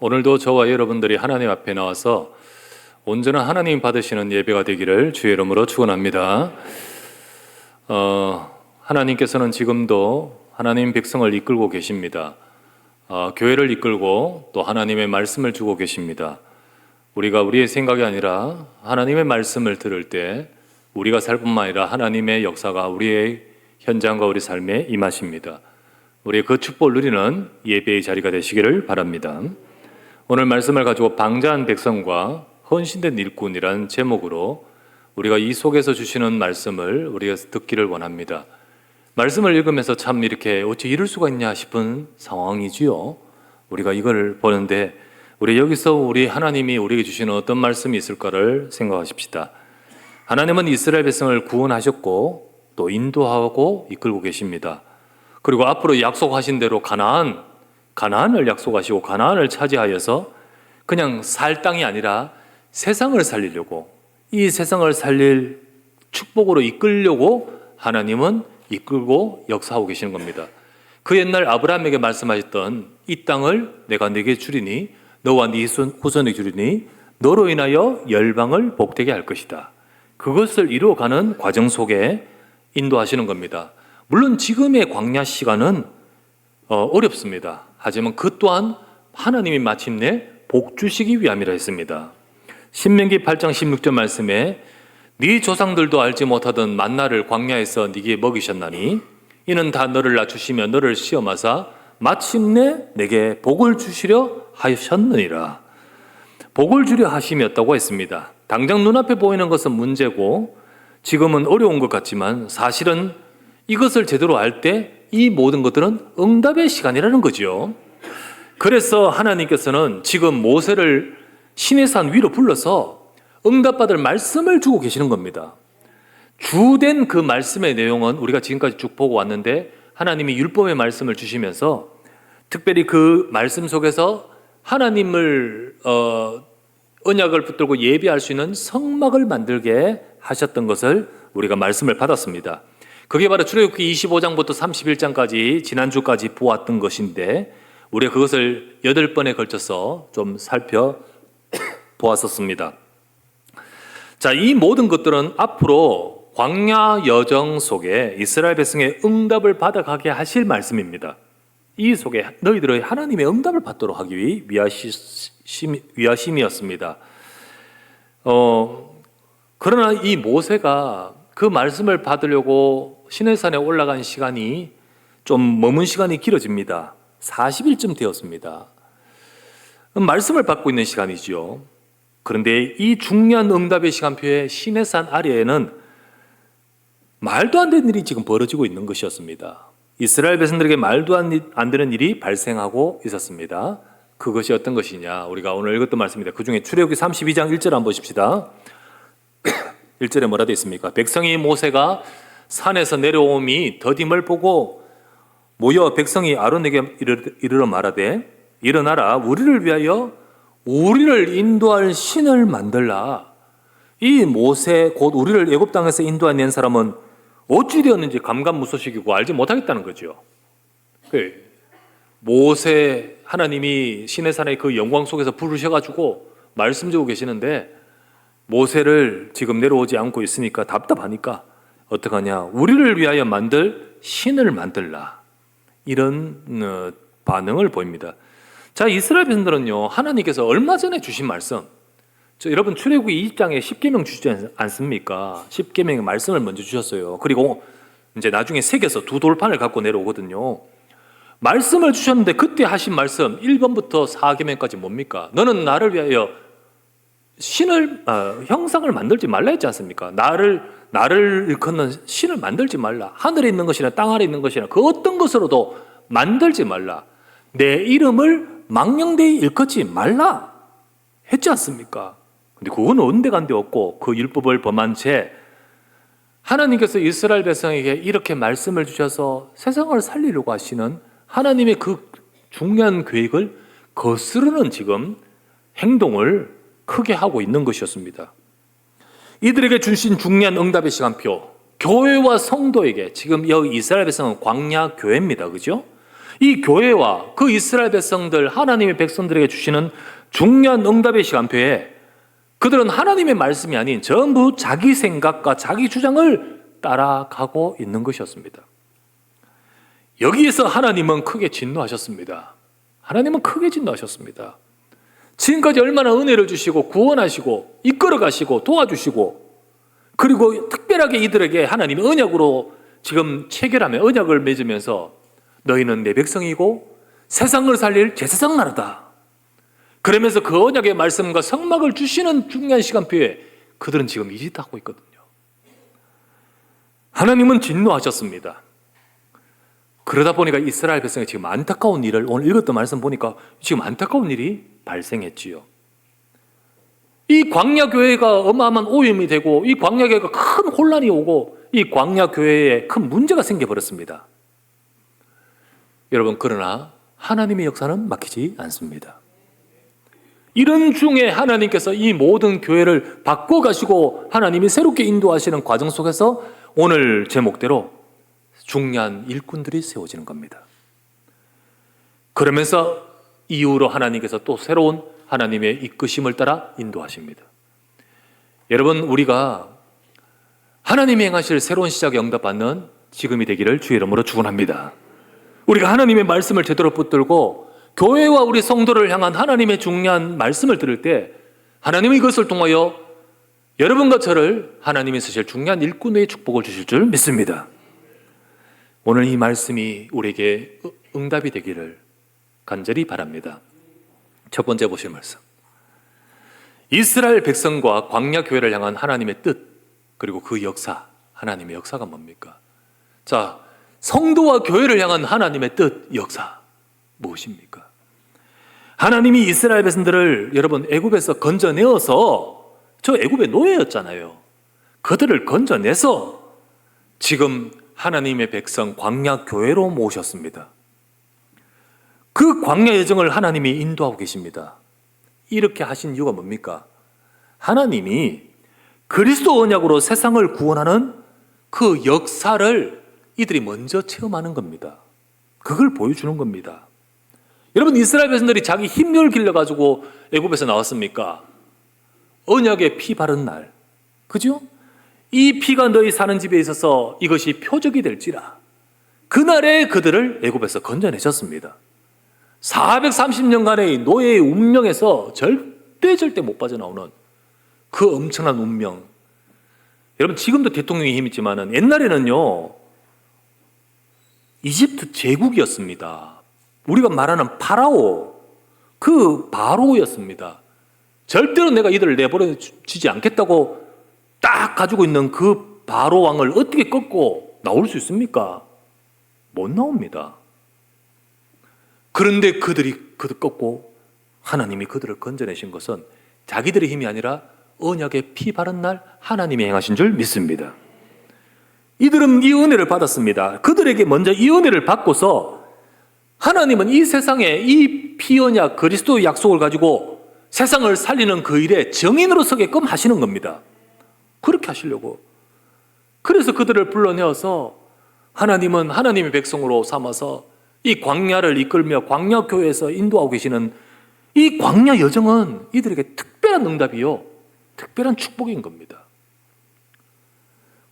오늘도 저와 여러분들이 하나님 앞에 나와서 온전한 하나님 받으시는 예배가 되기를 주의 이름으로 축원합니다. 하나님께서는 지금도 하나님 백성을 이끌고 계십니다. 교회를 이끌고 또 하나님의 말씀을 주고 계십니다. 우리가 우리의 생각이 아니라 하나님의 말씀을 들을 때 우리가 살 뿐만 아니라 하나님의 역사가 우리의 현장과 우리 삶에 임하십니다. 우리의 그 축복을 누리는 예배의 자리가 되시기를 바랍니다. 오늘 말씀을 가지고 방자한 백성과 헌신된 일꾼이라는 제목으로 우리가 이 속에서 주시는 말씀을 우리가 듣기를 원합니다. 말씀을 읽으면서 참 이렇게 어찌 이럴 수가 있냐 싶은 상황이지요. 우리가 이걸 보는데 우리 여기서 우리 하나님이 우리에게 주시는 어떤 말씀이 있을까를 생각하십시다. 하나님은 이스라엘 백성을 구원하셨고 또 인도하고 이끌고 계십니다. 그리고 앞으로 약속하신 대로 가나안을 약속하시고 가나안을 차지하여서 그냥 살 땅이 아니라 세상을 살리려고, 이 세상을 살릴 축복으로 이끌려고 하나님은 이끌고 역사하고 계시는 겁니다. 그 옛날 아브라함에게 말씀하셨던 이 땅을 내가 네게 주리니 너와 네 후손에게 주리니 너로 인하여 열방을 복되게 할 것이다. 그것을 이루어가는 과정 속에 인도하시는 겁니다. 물론 지금의 광야 시간은 어렵습니다. 하지만 그 또한 하나님이 마침내 복 주시기 위함이라 했습니다. 신명기 8장 16절 말씀에 네 조상들도 알지 못하던 만나를 광야에서 네게 먹이셨나니 이는 다 너를 낮추시며 너를 시험하사 마침내 내게 복을 주시려 하셨느니라. 복을 주려 하심이었다고 했습니다. 당장 눈앞에 보이는 것은 문제고 지금은 어려운 것 같지만 사실은 이것을 제대로 알 때 이 모든 것들은 응답의 시간이라는 거죠. 그래서 하나님께서는 지금 모세를 시내산 위로 불러서 응답받을 말씀을 주고 계시는 겁니다. 주된 그 말씀의 내용은 우리가 지금까지 쭉 보고 왔는데 하나님이 율법의 말씀을 주시면서 특별히 그 말씀 속에서 하나님을 언약을 붙들고 예배할 수 있는 성막을 만들게 하셨던 것을 우리가 말씀을 받았습니다. 그게 바로 출애굽기 25장부터 31장까지 지난주까지 보았던 것인데 우리가 그것을 8번에 걸쳐서 좀 살펴보았었습니다. 자, 이 모든 것들은 앞으로 광야 여정 속에 이스라엘 백성의 응답을 받아가게 하실 말씀입니다. 이 속에 너희들의 하나님의 응답을 받도록 하기 위하심이었습니다. 그러나 이 모세가 그 말씀을 받으려고 시내산에 올라간 시간이 좀 머문 시간이 길어집니다. 40일쯤 되었습니다. 말씀을 받고 있는 시간이지요. 그런데 이 중요한 응답의 시간표에 시내산 아래에는 말도 안 되는 일이 지금 벌어지고 있는 것이었습니다. 이스라엘 백성들에게 말도 안 되는 일이 발생하고 있었습니다. 그것이 어떤 것이냐, 우리가 오늘 읽었던 말씀입니다. 그 중에 출애굽기 32장 1절 한번 보십시다. 1절에 뭐라 되어 있습니까? 백성이 모세가 산에서 내려옴이 더딤을 보고 모여 백성이 아론에게 이르러 말하되 일어나라 우리를 위하여 우리를 인도할 신을 만들라. 이 모세 곧 우리를 애굽 땅에서 인도해낸 사람은 어찌 되었는지 감감무소식이고 알지 못하겠다는 거죠. 모세 하나님이 시내산의 그 영광 속에서 부르셔가지고 말씀 주고 계시는데 모세를 지금 내려오지 않고 있으니까 답답하니까 어떡하냐, 우리를 위하여 만들 신을 만들라, 이런 반응을 보입니다. 자, 이스라엘 백성들은요, 하나님께서 얼마 전에 주신 말씀, 여러분 출애굽기 20장에 10계명 주시지 않습니까? 10계명의 말씀을 먼저 주셨어요. 그리고 이제 나중에 새겨서 두 돌판을 갖고 내려오거든요. 말씀을 주셨는데 그때 하신 말씀 1번부터 4계명까지 뭡니까? 너는 나를 위하여 형상을 만들지 말라 했지 않습니까? 나를 일컫는 신을 만들지 말라. 하늘에 있는 것이나 땅 아래 있는 것이나 그 어떤 것으로도 만들지 말라. 내 이름을 망령되이 일컫지 말라 했지 않습니까? 근데 그건 온데간데 없고 그 율법을 범한 채 하나님께서 이스라엘 백성에게 이렇게 말씀을 주셔서 세상을 살리려고 하시는 하나님의 그 중요한 계획을 거스르는 지금 행동을 크게 하고 있는 것이었습니다. 이들에게 주신 중요한 응답의 시간표, 교회와 성도에게, 지금 여기 이스라엘 백성은 광야 교회입니다. 그죠? 이 교회와 그 이스라엘 백성들, 하나님의 백성들에게 주시는 중요한 응답의 시간표에 그들은 하나님의 말씀이 아닌 전부 자기 생각과 자기 주장을 따라가고 있는 것이었습니다. 여기에서 하나님은 크게 진노하셨습니다. 하나님은 크게 진노하셨습니다. 지금까지 얼마나 은혜를 주시고 구원하시고 이끌어 가시고 도와주시고, 그리고 특별하게 이들에게 하나님이 언약으로 지금 체결하며 언약을 맺으면서 너희는 내 백성이고 세상을 살릴 제사장 나라다, 그러면서 그 언약의 말씀과 성막을 주시는 중요한 시간표에 그들은 지금 이 짓을 하고 있거든요. 하나님은 진노하셨습니다. 그러다 보니까 이스라엘 백성이 지금 안타까운 일을, 오늘 읽었던 말씀 보니까 지금 안타까운 일이 발생했지요. 이 광야교회가 어마어마한 오염이 되고, 이 광야교회가 큰 혼란이 오고, 이 광야교회에 큰 문제가 생겨버렸습니다. 여러분, 그러나 하나님의 역사는 막히지 않습니다. 이런 중에 하나님께서 이 모든 교회를 바꿔가시고 하나님이 새롭게 인도하시는 과정 속에서 오늘 제목대로 중요한 일꾼들이 세워지는 겁니다. 그러면서 이후로 하나님께서 또 새로운 하나님의 이끄심을 따라 인도하십니다. 여러분, 우리가 하나님이 행하실 새로운 시작에 응답받는 지금이 되기를 주의 이름으로 축원합니다. 우리가 하나님의 말씀을 제대로 붙들고 교회와 우리 성도를 향한 하나님의 중요한 말씀을 들을 때 하나님은 이것을 통하여 여러분과 저를 하나님이 쓰실 중요한 일꾼의 축복을 주실 줄 믿습니다. 오늘 이 말씀이 우리에게 응답이 되기를 간절히 바랍니다. 첫 번째 보실 말씀, 이스라엘 백성과 광야 교회를 향한 하나님의 뜻, 그리고 그 역사, 하나님의 역사가 뭡니까? 자, 성도와 교회를 향한 하나님의 뜻, 역사 무엇입니까? 하나님이 이스라엘 백성들을 여러분 애굽에서 건져내어서, 저 애굽의 노예였잖아요. 그들을 건져내서 지금 하나님의 백성 광야 교회로 모셨습니다. 그 광야 여정을 하나님이 인도하고 계십니다. 이렇게 하신 이유가 뭡니까? 하나님이 그리스도 언약으로 세상을 구원하는 그 역사를 이들이 먼저 체험하는 겁니다. 그걸 보여주는 겁니다. 여러분, 이스라엘 백성들이 자기 힘을 길러가지고 애굽에서 나왔습니까? 언약의 피 바른 날, 그죠? 이 피가 너희 사는 집에 있어서 이것이 표적이 될지라. 그날에 그들을 애굽에서 건져내셨습니다. 430년간의 노예의 운명에서 절대 못 빠져나오는 그 엄청난 운명. 여러분, 지금도 대통령이 힘 있지만 옛날에는요, 이집트 제국이었습니다. 우리가 말하는 파라오, 그 바로였습니다. 절대로 내가 이들을 내버려주지 않겠다고 딱 가지고 있는 그 바로 왕을 어떻게 꺾고 나올 수 있습니까? 못 나옵니다. 그런데 그들이 그들 꺾고 하나님이 그들을 건져내신 것은 자기들의 힘이 아니라 언약의 피 바른 날 하나님이 행하신 줄 믿습니다. 이들은 이 은혜를 받았습니다. 그들에게 먼저 이 은혜를 받고서 하나님은 이 세상에 이 피 언약 그리스도 약속을 가지고 세상을 살리는 그 일에 정인으로 서게끔 하시는 겁니다. 그렇게 하시려고. 그래서 그들을 불러내어서 하나님은 하나님의 백성으로 삼아서 이 광야를 이끌며 광야 교회에서 인도하고 계시는 이 광야 여정은 이들에게 특별한 응답이요, 특별한 축복인 겁니다.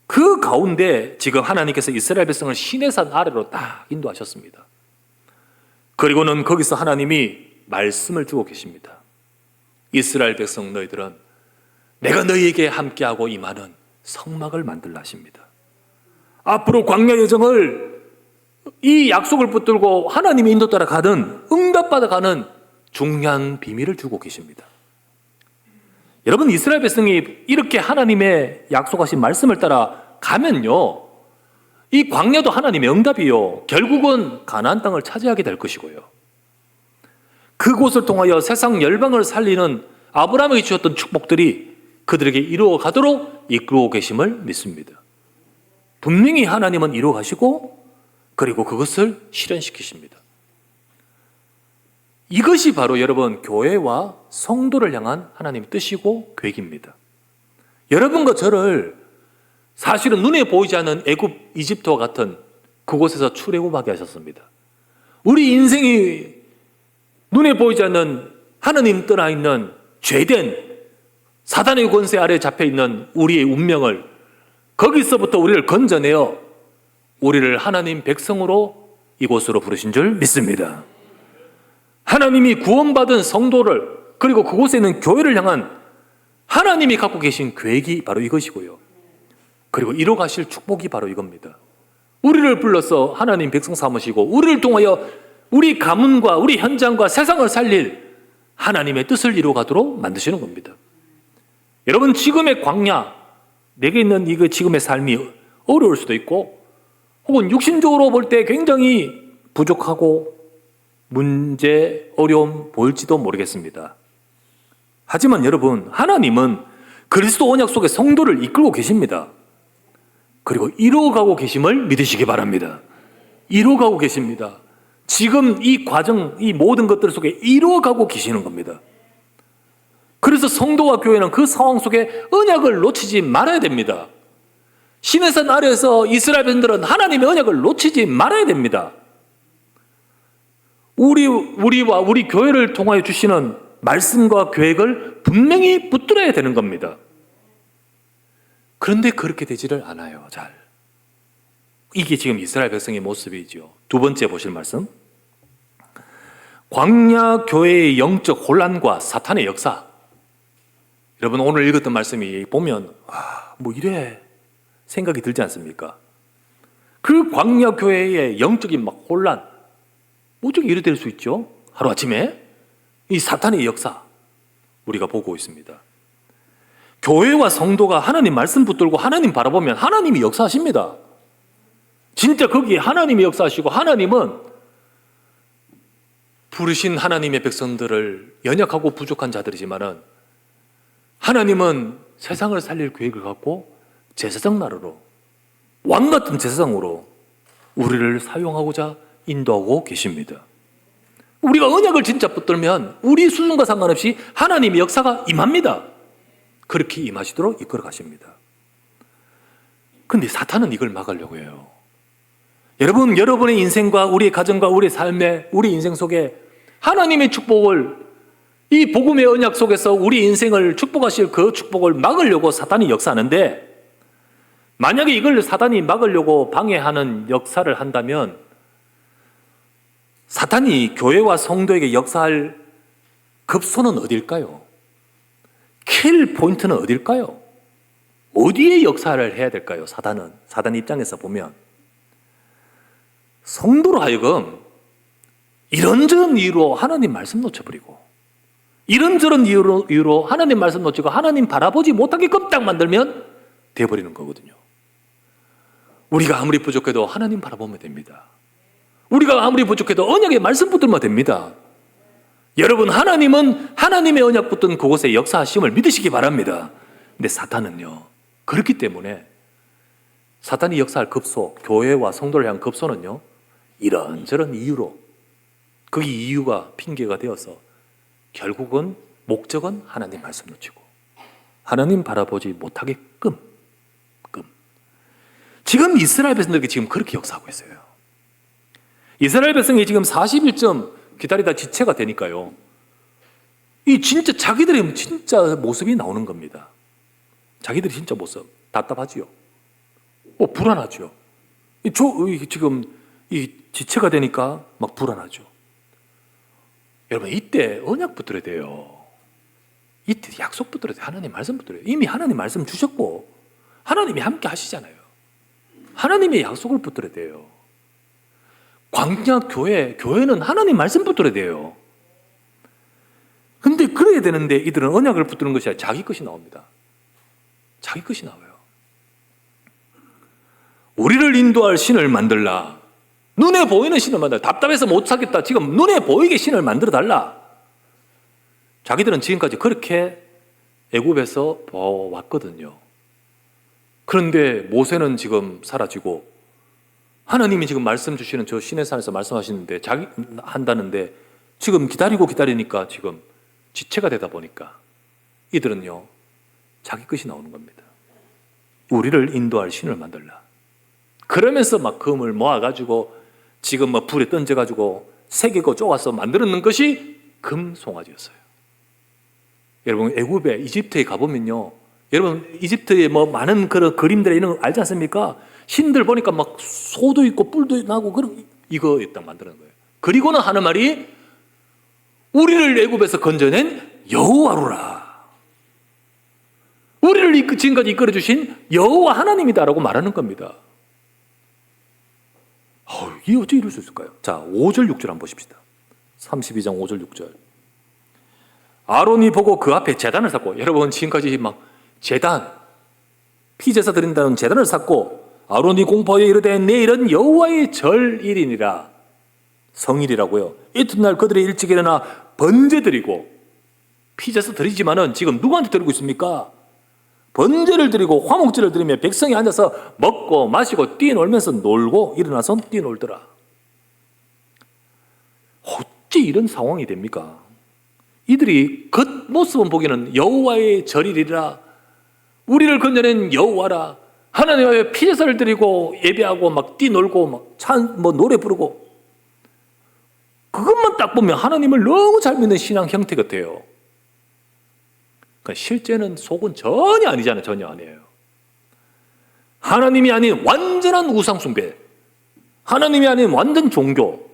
그 가운데 지금 하나님께서 이스라엘 백성을 시내산 아래로 딱 인도하셨습니다. 그리고는 거기서 하나님이 말씀을 주고 계십니다. 이스라엘 백성 너희들은 내가 너희에게 함께하고 임하는 성막을 만들라 하십니다. 앞으로 광야 여정을 이 약속을 붙들고 하나님의 인도 따라 가는, 응답받아 가는 중요한 비밀을 주고 계십니다. 여러분, 이스라엘 백성이 이렇게 하나님의 약속하신 말씀을 따라 가면요, 이 광야도 하나님의 응답이요, 결국은 가나안 땅을 차지하게 될 것이고요, 그곳을 통하여 세상 열방을 살리는 아브라함에게 주셨던 축복들이 그들에게 이루어 가도록 이끌고 계심을 믿습니다. 분명히 하나님은 이루어 가시고 그리고 그것을 실현시키십니다. 이것이 바로 여러분 교회와 성도를 향한 하나님의 뜻이고 계획입니다. 여러분과 저를 사실은 눈에 보이지 않는 애굽, 이집트와 같은 그곳에서 출애굽하게 하셨습니다. 우리 인생이 눈에 보이지 않는 하느님 떠나 있는 죄된 사단의 권세 아래 잡혀 있는 우리의 운명을 거기서부터 우리를 건져내어 우리를 하나님 백성으로 이곳으로 부르신 줄 믿습니다. 하나님이 구원받은 성도를, 그리고 그곳에 있는 교회를 향한 하나님이 갖고 계신 계획이 바로 이것이고요. 그리고 이뤄가실 축복이 바로 이겁니다. 우리를 불러서 하나님 백성 삼으시고 우리를 통하여 우리 가문과 우리 현장과 세상을 살릴 하나님의 뜻을 이루어가도록 만드시는 겁니다. 여러분, 지금의 광야, 내게 있는 이 지금의 삶이 어려울 수도 있고, 혹은 육신적으로 볼 때 굉장히 부족하고 문제, 어려움 보일지도 모르겠습니다. 하지만 여러분, 하나님은 그리스도 언약 속에 성도를 이끌고 계십니다. 그리고 이루어가고 계심을 믿으시기 바랍니다. 이루어가고 계십니다. 지금 이 과정, 이 모든 것들 속에 이루어가고 계시는 겁니다. 그래서 성도와 교회는 그 상황 속에 언약을 놓치지 말아야 됩니다. 시내산 아래에서 이스라엘 백성들은 하나님의 언약을 놓치지 말아야 됩니다. 우리와 우리 교회를 통하여 주시는 말씀과 계획을 분명히 붙들어야 되는 겁니다. 그런데 그렇게 되지를 않아요, 잘. 이게 지금 이스라엘 백성의 모습이죠. 두 번째 보실 말씀. 광야 교회의 영적 혼란과 사탄의 역사. 여러분, 오늘 읽었던 말씀이 보면 뭐 이래 생각이 들지 않습니까? 그 광야 교회의 영적인 막 혼란, 어떻게 이래 될 수 있죠? 하루아침에 이 사탄의 역사 우리가 보고 있습니다. 교회와 성도가 하나님 말씀 붙들고 하나님 바라보면 하나님이 역사하십니다. 진짜 거기에 하나님이 역사하시고, 하나님은 부르신 하나님의 백성들을 연약하고 부족한 자들이지만은 하나님은 세상을 살릴 계획을 갖고 제사장 나라로, 왕 같은 제사장으로 우리를 사용하고자 인도하고 계십니다. 우리가 언약을 진짜 붙들면 우리 수준과 상관없이 하나님의 역사가 임합니다. 그렇게 임하시도록 이끌어 가십니다. 그런데 사탄은 이걸 막으려고 해요. 여러분, 여러분의 인생과 우리의 가정과 우리의 삶에, 우리 인생 속에 하나님의 축복을, 이 복음의 언약 속에서 우리 인생을 축복하실 그 축복을 막으려고 사탄이 역사하는데, 만약에 이걸 사탄이 막으려고 방해하는 역사를 한다면 사탄이 교회와 성도에게 역사할 급소는 어딜까요? 킬 포인트는 어딜까요? 어디에 역사를 해야 될까요? 사단 입장에서 보면 성도로 하여금 이런저런 이유로 하나님 말씀 놓쳐버리고, 이런저런 이유로 하나님 말씀 놓치고 하나님 바라보지 못하게끔 딱 만들면 돼버리는 거거든요. 우리가 아무리 부족해도 하나님 바라보면 됩니다. 우리가 아무리 부족해도 언약의 말씀 붙들면 됩니다. 여러분, 하나님은 하나님의 언약 붙든 그곳에 역사하심을 믿으시기 바랍니다. 근데 사탄은요, 그렇기 때문에 사탄이 역사할 급소, 교회와 성도를 향한 급소는요, 이런저런 이유로, 그 이유가 핑계가 되어서 결국은 목적은 하나님 말씀 놓치고 하나님 바라보지 못하게끔. 지금 이스라엘 백성들에게 지금 그렇게 역사하고 있어요. 이스라엘 백성이 지금 40일쯤 기다리다 지체가 되니까요, 이 진짜 자기들의 진짜 모습이 나오는 겁니다. 자기들이 진짜 모습 답답하지요. 불안하죠. 지금 이 지체가 되니까 막 불안하죠. 여러분, 이때 언약 붙들어야 돼요. 이때 약속 붙들어야 돼요. 하나님 말씀 붙들어야 돼요. 이미 하나님 말씀 주셨고 하나님이 함께 하시잖아요. 하나님의 약속을 붙들어야 돼요. 광야 교회는 하나님 말씀 붙들어야 돼요. 근데 그래야 되는데 이들은 언약을 붙드는 것이 아니라 자기 것이 나옵니다. 자기 것이 나와요. 우리를 인도할 신을 만들라. 눈에 보이는 신을 만들라. 답답해서 못 찾겠다. 지금 눈에 보이게 신을 만들어 달라. 자기들은 지금까지 그렇게 애굽에서 보았거든요. 그런데 모세는 지금 사라지고 하나님이 지금 말씀 주시는 저 시내산에서 말씀하시는데 자기 한다는데 지금 기다리니까 지금 지체가 되다 보니까 이들은요, 자기 것이 나오는 겁니다. 우리를 인도할 신을 만들라. 그러면서 막 금을 모아가지고 지금 뭐 불에 던져가지고 새기고 쪼가서 만들어낸 것이 금송아지였어요. 여러분, 애굽에 이집트에 가보면요, 여러분 이집트에 뭐 많은 그런 그림들 이런 거 알지 않습니까? 신들 보니까 막 소도 있고 뿔도 나고 그런 이거 일단 만드는 거예요. 그리고는 하는 말이 우리를 애굽에서 건져낸 여호와로라. 우리를 지금까지 이끌어 주신 여호와 하나님이다라고 말하는 겁니다. 이게 어떻게 이럴 수 있을까요? 자, 5절 6절 한번 보십시다. 32장 5절 6절. 아론이 보고 그 앞에 제단을 샀고, 여러분 지금까지 막 제단, 피제사 드린다는 제단을 샀고, 아론이 공포하여 이르되 내일은 여호와의 절일이니라. 성일이라고요. 이튿날 그들이 일찍 일어나 번제 드리고, 피제사 드리지만은 지금 누구한테 드리고 있습니까? 번제를 드리고 화목제를 드리며 백성이 앉아서 먹고 마시고 뛰놀면서 놀고 일어나서 뛰놀더라. 어찌 이런 상황이 됩니까? 이들이 겉모습은 보기에는 여호와의 절일이라, 우리를 건져낸 여호와라, 하나님의 피제사를 드리고 예배하고 막 뛰놀고 막 노래 부르고, 그것만 딱 보면 하나님을 너무 잘 믿는 신앙 형태 같아요. 그러니까 실제는 속은 전혀 아니잖아요. 전혀 아니에요. 하나님이 아닌 완전한 우상 숭배, 하나님이 아닌 완전 종교.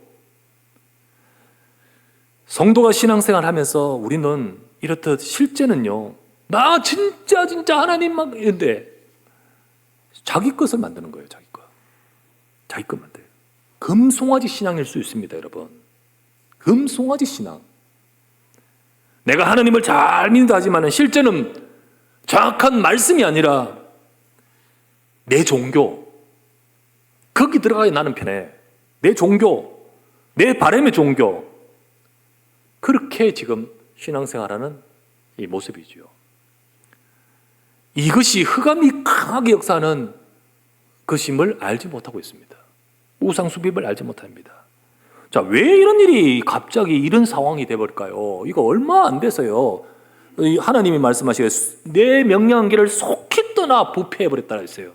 성도가 신앙생활 하면서 우리는 이렇듯 실제는요, 나 진짜 하나님만 이런데 자기 것을 만드는 거예요. 자기 것 만들어요. 금송아지 신앙일 수 있습니다. 여러분, 금송아지 신앙. 내가 하나님을 잘 믿는다 하지만 실제는 정확한 말씀이 아니라 내 종교, 거기 들어가야 나는 편해. 내 종교, 내 바람의 종교, 그렇게 지금 신앙생활하는 이 모습이죠. 이것이 흑암이 강하게 역사하는 것임을 알지 못하고 있습니다. 우상숭배를 알지 못합니다. 자, 왜 이런 일이 갑자기 이런 상황이 돼버릴까요? 이거 얼마 안 돼서요, 하나님이 말씀하시기를 내 명령한 길을 속히 떠나 부패해버렸다 했어요.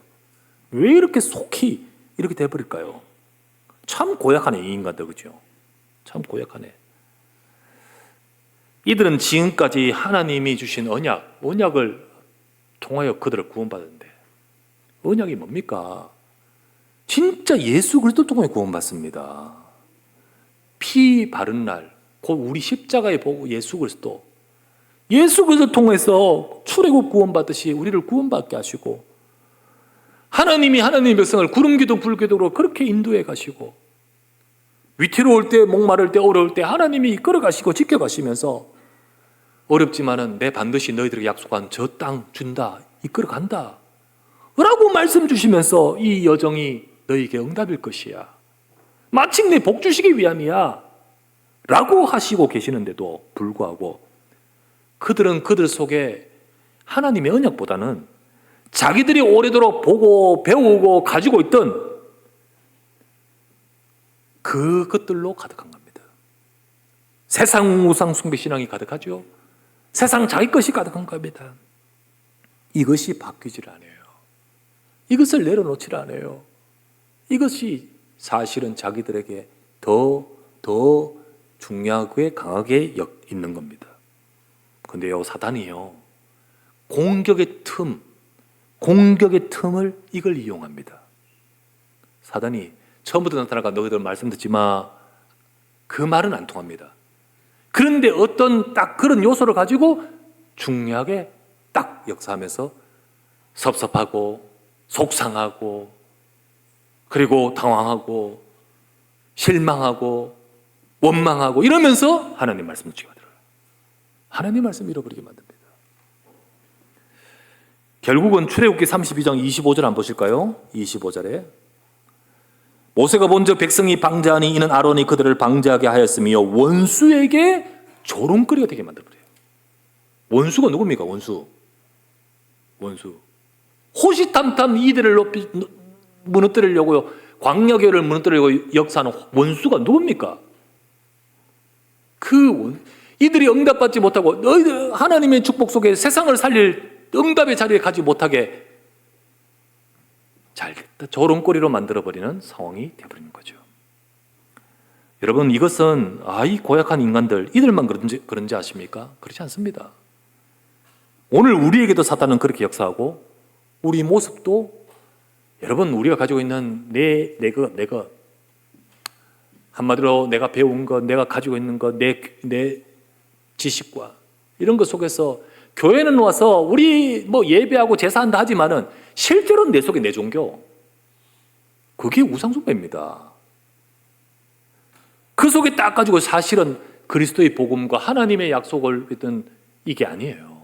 왜 이렇게 속히 이렇게 돼버릴까요? 참 고약하네, 이 인간들. 그죠? 참 고약하네. 이들은 지금까지 하나님이 주신 언약을 통하여 그들을 구원받았는데, 언약이 뭡니까? 진짜 예수 그리스도 통해 구원받습니다. 피 바른 날, 곧 우리 십자가에 보고 예수 그리스도 통해서 출애굽 구원받듯이 우리를 구원받게 하시고, 하나님이 하나님의 백성을 구름기둥 불기둥으로 그렇게 인도해 가시고, 위태로울 때, 목마를 때, 어려울 때 하나님이 이끌어 가시고 지켜가시면서, 어렵지만은 내 반드시 너희들에게 약속한 저 땅 준다, 이끌어 간다 라고 말씀 주시면서 이 여정이 너희에게 응답일 것이야, 마침내 복 주시기 위함이야 라고 하시고 계시는데도 불구하고 그들은 그들 속에 하나님의 언약보다는 자기들이 오래도록 보고 배우고 가지고 있던 그것들로 가득한 겁니다. 세상 우상 숭배 신앙이 가득하죠. 세상 자기 것이 가득한 겁니다. 이것이 바뀌질 않아요. 이것을 내려놓질 않아요. 이것이 사실은 자기들에게 더 중요하게 강하게 있는 겁니다. 그런데요, 사단이요, 공격의 틈을 이걸 이용합니다. 사단이 처음부터 나타나가 너희들 말씀 듣지 마, 그 말은 안 통합니다. 그런데 어떤 딱 그런 요소를 가지고 중요하게 딱 역사하면서 섭섭하고 속상하고 그리고 당황하고 실망하고 원망하고 이러면서 하나님 말씀을 쥐어들어요. 하나님 말씀 잃어버리게 만듭니다. 결국은 출애굽기 32장 25절 한번 보실까요? 25절에 모세가 본즉 백성이 방자하니 이는 아론이 그들을 방자하게 하였으며 원수에게 조롱거리가 되게 만들어버려요. 원수가 누굽니까? 원수. 호시탐탐 이들을 무너뜨리려고요, 광야교를 무너뜨리려고 역사하는 원수가 누굽니까? 이들이 응답받지 못하고 너희들 하나님의 축복 속에 세상을 살릴 응답의 자리에 가지 못하게 잘됐다 조롱거리로 만들어버리는 상황이 되어버리는 거죠. 여러분, 이것은 이 고약한 인간들 이들만 그런지 아십니까? 그렇지 않습니다. 오늘 우리에게도 사탄은 그렇게 역사하고 우리 모습도 여러분 우리가 가지고 있는 내가 한마디로 내가 배운 것, 내가 가지고 있는 것, 내 지식과 이런 것 속에서 교회는 와서 우리 예배하고 제사한다 하지만은 실제로는 내 속에 내 종교, 그게 우상숭배입니다. 그 속에 딱 가지고 사실은 그리스도의 복음과 하나님의 약속을 믿던 이게 아니에요.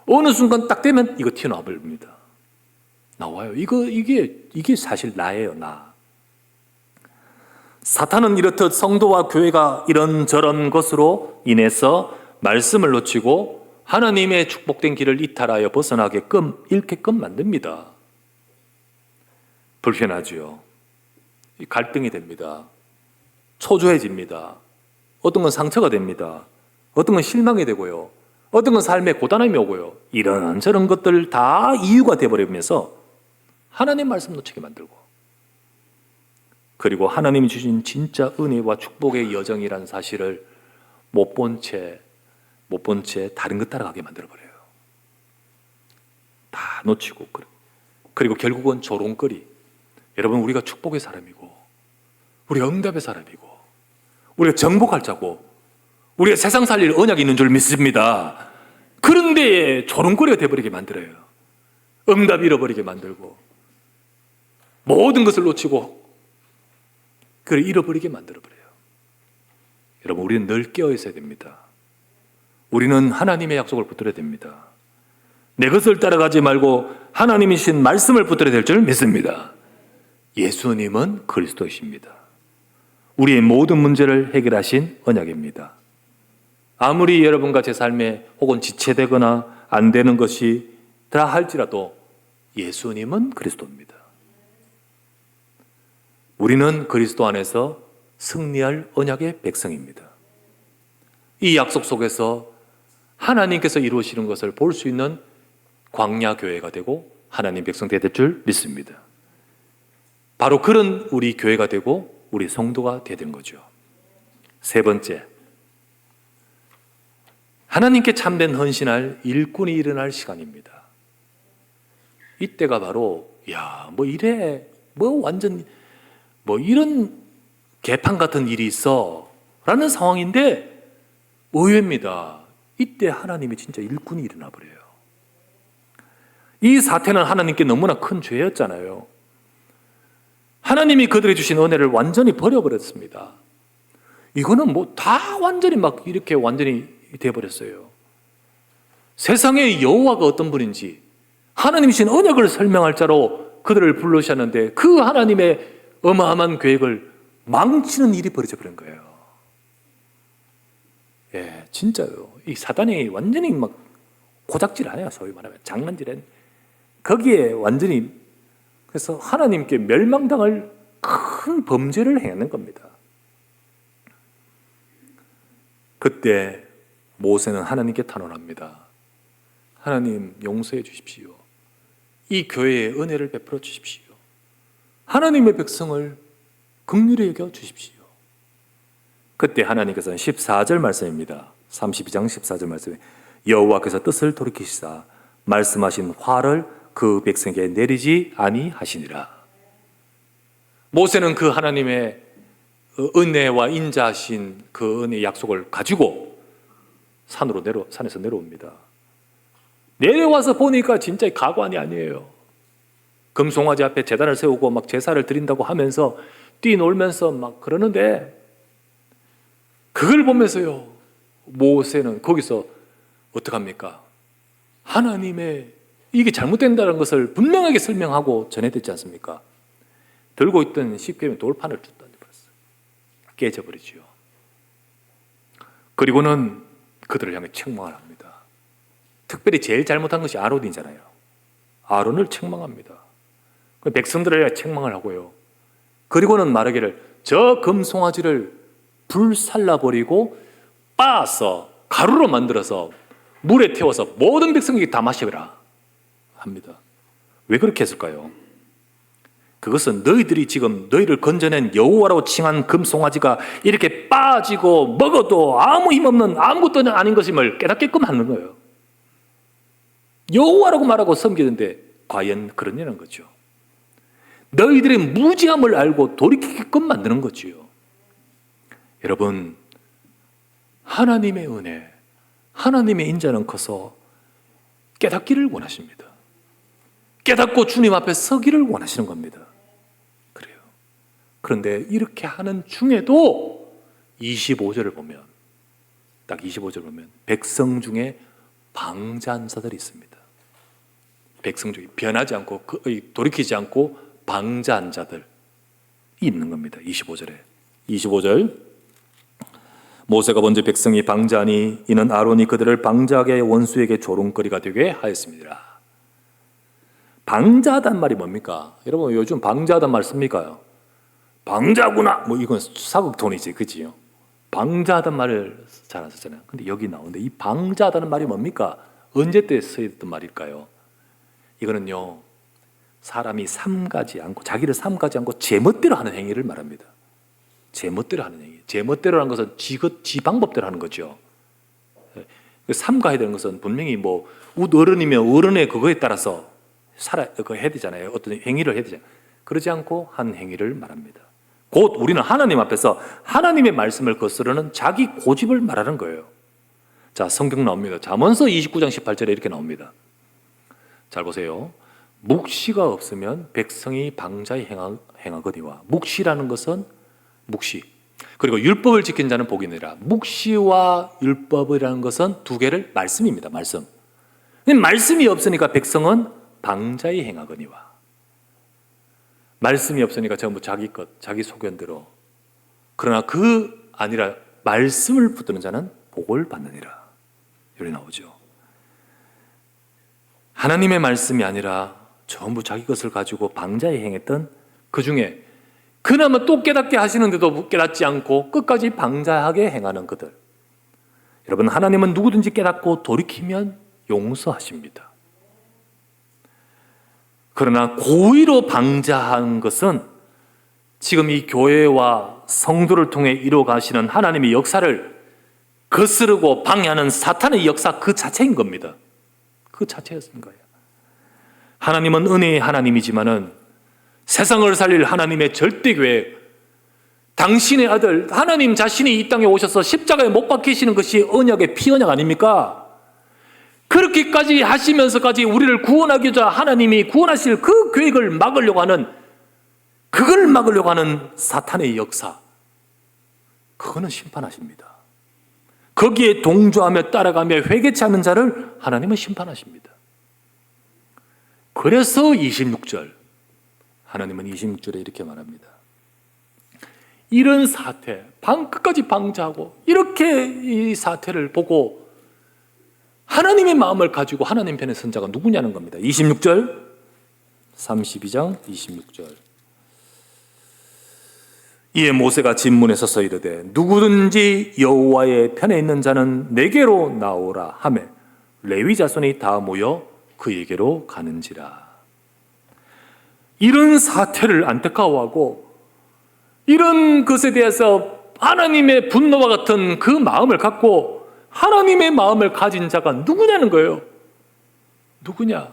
어느 순간 딱 되면 이거 튀어나와 버립니다. 나와요. 이게 사실 나예요, 나. 사탄은 이렇듯 성도와 교회가 이런저런 것으로 인해서 말씀을 놓치고 하나님의 축복된 길을 이탈하여 벗어나게끔 잃게끔 만듭니다. 불편하지요. 갈등이 됩니다. 초조해집니다. 어떤 건 상처가 됩니다. 어떤 건 실망이 되고요. 어떤 건 삶에 고단함이 오고요. 이런저런 것들 다 이유가 되어버리면서 하나님 말씀 놓치게 만들고, 그리고 하나님이 주신 진짜 은혜와 축복의 여정이라는 사실을 못 본 채 다른 것 따라가게 만들어버려요. 다 놓치고, 그리고 결국은 조롱거리. 여러분, 우리가 축복의 사람이고 우리가 응답의 사람이고 우리가 정복할 자고 우리가 세상 살릴 언약이 있는 줄 믿습니다. 그런데 조롱거리가 되어버리게 만들어요. 응답 잃어버리게 만들고 모든 것을 놓치고 그걸 잃어버리게 만들어버려요. 여러분, 우리는 늘 깨어 있어야 됩니다. 우리는 하나님의 약속을 붙들어야 됩니다. 내 것을 따라가지 말고 하나님이신 말씀을 붙들어야 될 줄 믿습니다. 예수님은 그리스도이십니다. 우리의 모든 문제를 해결하신 언약입니다. 아무리 여러분과 제 삶에 혹은 지체되거나 안 되는 것이 다 할지라도 예수님은 그리스도입니다. 우리는 그리스도 안에서 승리할 언약의 백성입니다. 이 약속 속에서 하나님께서 이루시는 것을 볼 수 있는 광야 교회가 되고 하나님 백성 될 줄 믿습니다. 바로 그런 우리 교회가 되고 우리 성도가 되는 거죠. 세 번째, 하나님께 참된 헌신할 일꾼이 일어날 시간입니다. 이때가 바로 완전 이런 개판 같은 일이 있어 라는 상황인데 의외입니다. 이때 하나님이 진짜 일꾼이 일어나 버려요. 이 사태는 하나님께 너무나 큰 죄였잖아요. 하나님이 그들에게 주신 은혜를 완전히 버려버렸습니다. 이거는 다 완전히 이렇게 완전히 되어버렸어요. 세상의 여호와가 어떤 분인지 하나님이신 언약을 설명할 자로 그들을 불러주셨는데 그 하나님의 어마어마한 계획을 망치는 일이 벌어져 버린 거예요. 예, 진짜요. 이 사단이 완전히 고작질하네요. 소위 말하면 장난질은 거기에 완전히, 그래서 하나님께 멸망당할 큰 범죄를 행하는 겁니다. 그때 모세는 하나님께 탄원합니다. 하나님, 용서해 주십시오. 이 교회에 은혜를 베풀어 주십시오. 하나님의 백성을 긍휼히 여겨 주십시오. 그때 하나님께서는 14절 말씀입니다. 32장 14절 말씀에 여호와께서 뜻을 돌이키시사 말씀하신 화를 그 백성에게 내리지 아니하시니라. 모세는 그 하나님의 은혜와 인자하신 그 은혜의 약속을 가지고 산에서 내려옵니다. 내려와서 보니까 진짜 가관이 아니에요. 금송아지 앞에 제단을 세우고 제사를 드린다고 하면서 뛰놀면서 그러는데, 그걸 보면서요, 모세는 거기서 어떡합니까? 하나님의 이게 잘못된다는 것을 분명하게 설명하고 전해드렸지 않습니까? 들고 있던 십계명 돌판을 쭉 던져버렸어요. 깨져버리지요. 그리고는 그들을 향해 책망을 합니다. 특별히 제일 잘못한 것이 아론이잖아요. 아론을 책망합니다. 백성들을 향해 책망을 하고요. 그리고는 말하기를 저 금송아지를 불살라버리고 빻아서 가루로 만들어서 물에 태워서 모든 백성에게 다 마시라 합니다. 왜 그렇게 했을까요? 그 그것은 너희들이 지금 너희를 건져낸 여호와라고 칭한 금송아지가 이렇게 빠지고 먹어도 아무 힘없는 아무것도 아닌 것임을 깨닫게끔 하는 거예요. 여호와라고 말하고 섬기는데 과연 그러냐는 거죠. 너희들의 무지함을 알고 돌이키게끔 만드는 거지요. 여러분, 하나님의 은혜, 하나님의 인자는 커서 깨닫기를 원하십니다. 깨닫고 주님 앞에 서기를 원하시는 겁니다. 그래요. 그런데 이렇게 하는 중에도 25절을 보면, 딱 25절을 보면 백성 중에 방자한 자들이 있습니다. 백성 중에 변하지 않고 돌이키지 않고 방자한 자들이 있는 겁니다. 25절 모세가 먼저 백성이 방자하니 이는 아론이 그들을 방자하게 원수에게 조롱거리가 되게 하였습니다. 방자하단 말이 뭡니까? 여러분 요즘 방자하단 말 씁니까? 방자구나 뭐 이건 사극톤이지, 그지요? 방자하단 말을 잘 안 쓰잖아요. 근데 여기 나오는데 이 방자하다는 말이 뭡니까? 언제 때 쓰였던 말일까요? 이거는요, 사람이 삼가지 않고 자기를 삼가지 않고 제멋대로 하는 행위를 말합니다. 제멋대로 하는 행위. 제멋대로 하는 것은 지 방법대로 하는 거죠. 삼가해야 되는 것은 분명히 뭐 어른이면 어른의 그거에 따라서 그거 해야 되잖아요. 어떤 행위를 해야 되잖아요. 그러지 않고 한 행위를 말합니다. 곧 우리는 하나님 앞에서 하나님의 말씀을 거스르는 자기 고집을 말하는 거예요. 자, 성경 나옵니다. 잠언서 29장 18절에 이렇게 나옵니다. 잘 보세요. 묵시가 없으면 백성이 방자히 행하거니와. 묵시라는 것은 묵시. 그리고 율법을 지킨 자는 복이 있느니라. 묵시와 율법이라는 것은 두 개를 말씀입니다. 말씀. 말씀이 없으니까 백성은 방자히 행하거니와. 말씀이 없으니까 전부 자기 것, 자기 소견대로. 그러나 그 아니라 말씀을 붙드는 자는 복을 받느니라. 여기 나오죠. 하나님의 말씀이 아니라 전부 자기 것을 가지고 방자히 행했던 그 중에 그나마 또 깨닫게 하시는데도 깨닫지 않고 끝까지 방자하게 행하는 그들. 여러분, 하나님은 누구든지 깨닫고 돌이키면 용서하십니다. 그러나 고의로 방자한 것은 지금 이 교회와 성도를 통해 이루어 가시는 하나님의 역사를 거스르고 방해하는 사탄의 역사 그 자체인 겁니다. 그 자체였던 거예요. 하나님은 은혜의 하나님이지만은 세상을 살릴 하나님의 절대 계획, 당신의 아들 하나님 자신이 이 땅에 오셔서 십자가에 못 박히시는 것이 언약의 피언약 아닙니까? 그렇게까지 하시면서까지 우리를 구원하기자 하나님이 구원하실 그 계획을 막으려고 하는, 그걸 막으려고 하는 사탄의 역사, 그거는 심판하십니다. 거기에 동조하며 따라가며 회개치 않는 자를 하나님은 심판하십니다. 그래서 26절, 하나님은 26절에 이렇게 말합니다. 이런 사태, 끝까지 방자하고 이렇게 이 사태를 보고 하나님의 마음을 가지고 하나님 편에 선 자가 누구냐는 겁니다. 26절, 32장 26절. 이에 모세가 진문에 서서 이르되 누구든지 여호와의 편에 있는 자는 내게로 나오라 하매 레위 자손이 다 모여 그에게로 가는지라. 이런 사태를 안타까워하고 이런 것에 대해서 하나님의 분노와 같은 그 마음을 갖고 하나님의 마음을 가진 자가 누구냐는 거예요. 누구냐?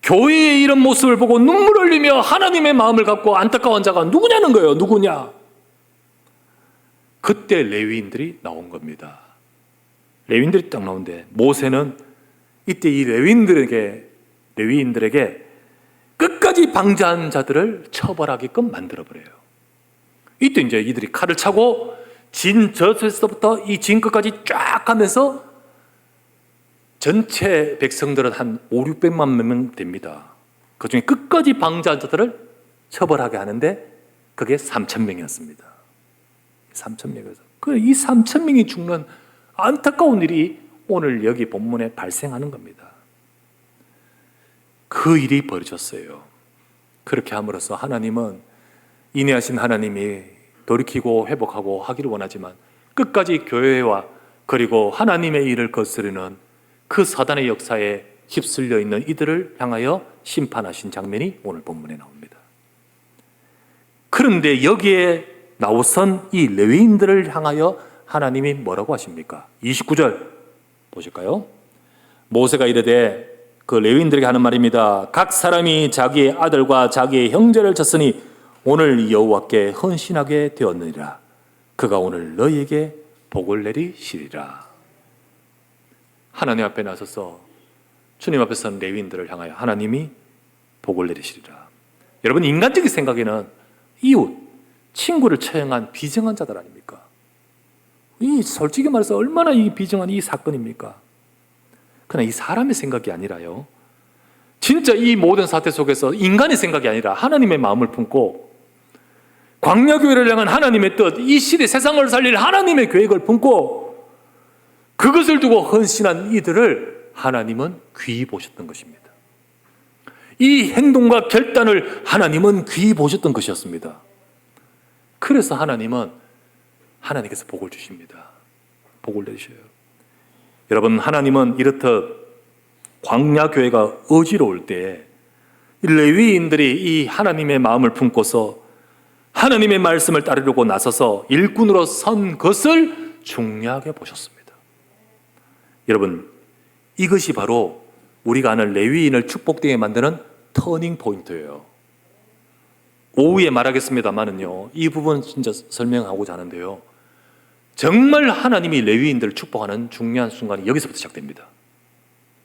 교회의 이런 모습을 보고 눈물 흘리며 하나님의 마음을 갖고 안타까운 자가 누구냐는 거예요. 누구냐? 그때 레위인들이 나온 겁니다. 레위인들이 딱 나오는데 모세는 이때 이 레위인들에게 끝까지 방자한 자들을 처벌하게끔 만들어버려요. 이때 이제 이들이 칼을 차고 진 저에서부터 이 진 끝까지 쫙 가면서 전체 백성들은 한 500~600만 명 됩니다. 그 중에 끝까지 방자한 자들을 처벌하게 하는데 그게 3,000명이었습니다. 3,000명이어서 이 3,000명이 죽는 안타까운 일이 오늘 여기 본문에 발생하는 겁니다. 그 일이 벌어졌어요. 그렇게 함으로써 하나님은 인내하신 하나님이 돌이키고 회복하고 하기를 원하지만 끝까지 교회와 그리고 하나님의 일을 거스르는 그 사단의 역사에 휩쓸려 있는 이들을 향하여 심판하신 장면이 오늘 본문에 나옵니다. 그런데 여기에 나오선 이 레위인들을 향하여 하나님이 뭐라고 하십니까? 29절 보실까요? 모세가 이르되 그 레위인들에게 하는 말입니다. 각 사람이 자기의 아들과 자기의 형제를 쳤으니 오늘 여호와께 헌신하게 되었느니라. 그가 오늘 너희에게 복을 내리시리라. 하나님 앞에 나서서 주님 앞에 선 레위인들을 향하여 하나님이 복을 내리시리라. 여러분, 인간적인 생각에는 이웃, 친구를 처형한 비정한 자들 아닙니까? 이 솔직히 말해서 얼마나 이 비정한 이 사건입니까? 그러나 이 사람의 생각이 아니라요, 진짜 이 모든 사태 속에서 인간의 생각이 아니라 하나님의 마음을 품고 광야교회를 향한 하나님의 뜻, 이 시대 세상을 살릴 하나님의 계획을 품고 그것을 두고 헌신한 이들을 하나님은 귀히 보셨던 것입니다. 이 행동과 결단을 하나님은 귀히 보셨던 것이었습니다. 그래서 하나님께서 복을 주십니다. 복을 내주셔요. 여러분, 하나님은 이렇듯 광야교회가 어지러울 때 레위인들이 이 하나님의 마음을 품고서 하나님의 말씀을 따르려고 나서서 일꾼으로 선 것을 중요하게 보셨습니다. 여러분, 이것이 바로 우리가 아는 레위인을 축복되게 만드는 터닝 포인트예요. 오후에 말하겠습니다만은요, 이 부분 진짜 설명하고자 하는데요, 정말 하나님이 레위인들을 축복하는 중요한 순간이 여기서부터 시작됩니다.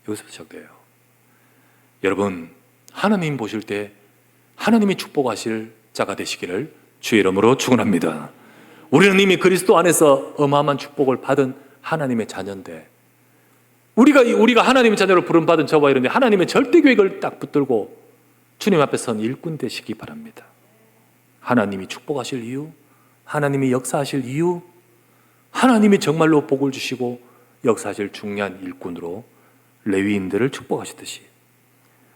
여기서부터 시작돼요. 여러분, 하나님 보실 때 하나님이 축복하실 자가 되시기를 주의 이름으로 축원합니다. 우리는 이미 그리스도 안에서 어마어마한 축복을 받은 하나님의 자녀인데, 우리가 하나님의 자녀로 부름받은 저와 이런데 하나님의 절대 계획을 딱 붙들고 주님 앞에 선 일꾼 되시기 바랍니다. 하나님이 축복하실 이유, 하나님이 역사하실 이유, 하나님이 정말로 복을 주시고 역사하실 중요한 일꾼으로 레위인들을 축복하시듯이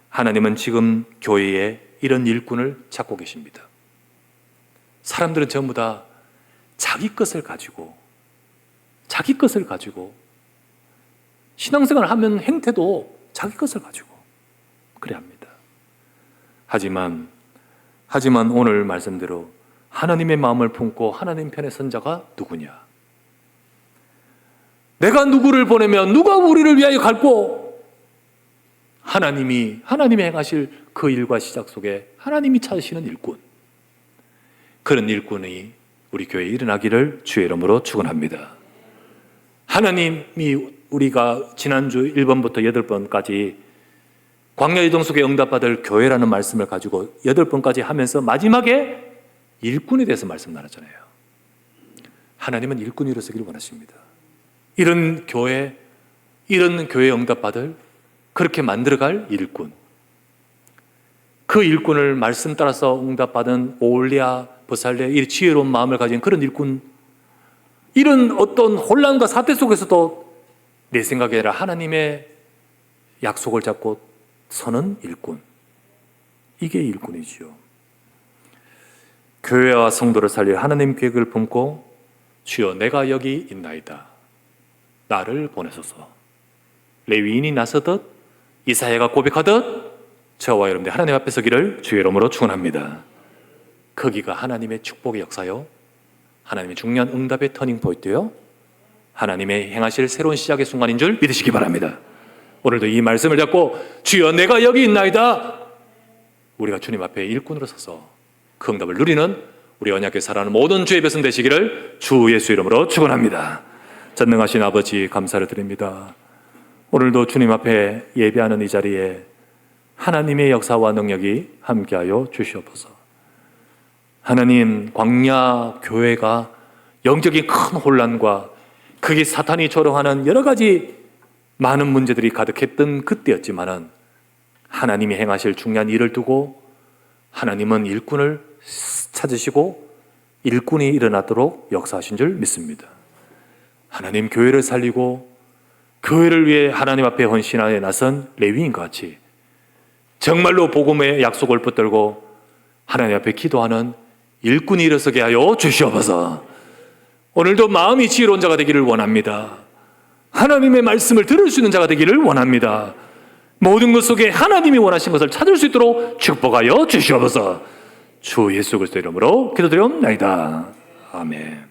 하나님은 지금 교회에 이런 일꾼을 찾고 계십니다. 사람들은 전부 다 자기 것을 가지고 신앙생활을 하면 행태도 자기 것을 가지고 그래야 합니다. 하지만 오늘 말씀대로 하나님의 마음을 품고 하나님 편에 선 자가 누구냐? 내가 누구를 보내면 누가 우리를 위하여 갈고, 하나님이 행하실 그 일과 시작 속에 하나님이 찾으시는 일꾼, 그런 일꾼이 우리 교회에 일어나기를 주의 이름으로 축원합니다. 하나님이 우리가 지난주 1번부터 8번까지 광야 이동 속에 응답받을 교회라는 말씀을 가지고 8번까지 하면서 마지막에 일꾼에 대해서 말씀 나눴잖아요. 하나님은 일꾼이 일어서기를 원하십니다. 이런 교회에 응답받을, 그렇게 만들어갈 일꾼, 그 일꾼을 말씀 따라서 응답받은 오홀리아, 버살레, 이 지혜로운 마음을 가진 그런 일꾼, 이런 어떤 혼란과 사태 속에서도 내 생각이 아니라 하나님의 약속을 잡고 서는 일꾼, 이게 일꾼이지요. 교회와 성도를 살릴 하나님 계획을 품고 주여 내가 여기 있나이다, 나를 보내소서. 레위인이 나서듯 이사야가 고백하듯 저와 여러분들 하나님 앞에 서기를 주의 이름으로 축원합니다. 거기가 하나님의 축복의 역사요, 하나님의 중요한 응답의 터닝 포인트요, 하나님의 행하실 새로운 시작의 순간인 줄 믿으시기 바랍니다. 오늘도 이 말씀을 잡고 주여 내가 여기 있나이다, 우리가 주님 앞에 일꾼으로 서서 그 응답을 누리는 우리 언약궤 살아가는 모든 주의 백성 되시기를 주 예수 이름으로 축원합니다. 전능하신 아버지, 감사를 드립니다. 오늘도 주님 앞에 예배하는 이 자리에 하나님의 역사와 능력이 함께하여 주시옵소서. 하나님, 광야 교회가 영적인 큰 혼란과 그게 사탄이 조롱하는 여러 가지 많은 문제들이 가득했던 그때였지만은 하나님이 행하실 중요한 일을 두고 하나님은 일꾼을 찾으시고 일꾼이 일어나도록 역사하신 줄 믿습니다. 하나님, 교회를 살리고 교회를 위해 하나님 앞에 헌신하여 나선 레위인과 같이 정말로 복음의 약속을 붙들고 하나님 앞에 기도하는 일꾼이 일어서게 하여 주시옵소서. 오늘도 마음이 지혜로운 자가 되기를 원합니다. 하나님의 말씀을 들을 수 있는 자가 되기를 원합니다. 모든 것 속에 하나님이 원하신 것을 찾을 수 있도록 축복하여 주시옵소서. 주 예수 그리스도 이름으로 기도드리옵나이다. 아멘.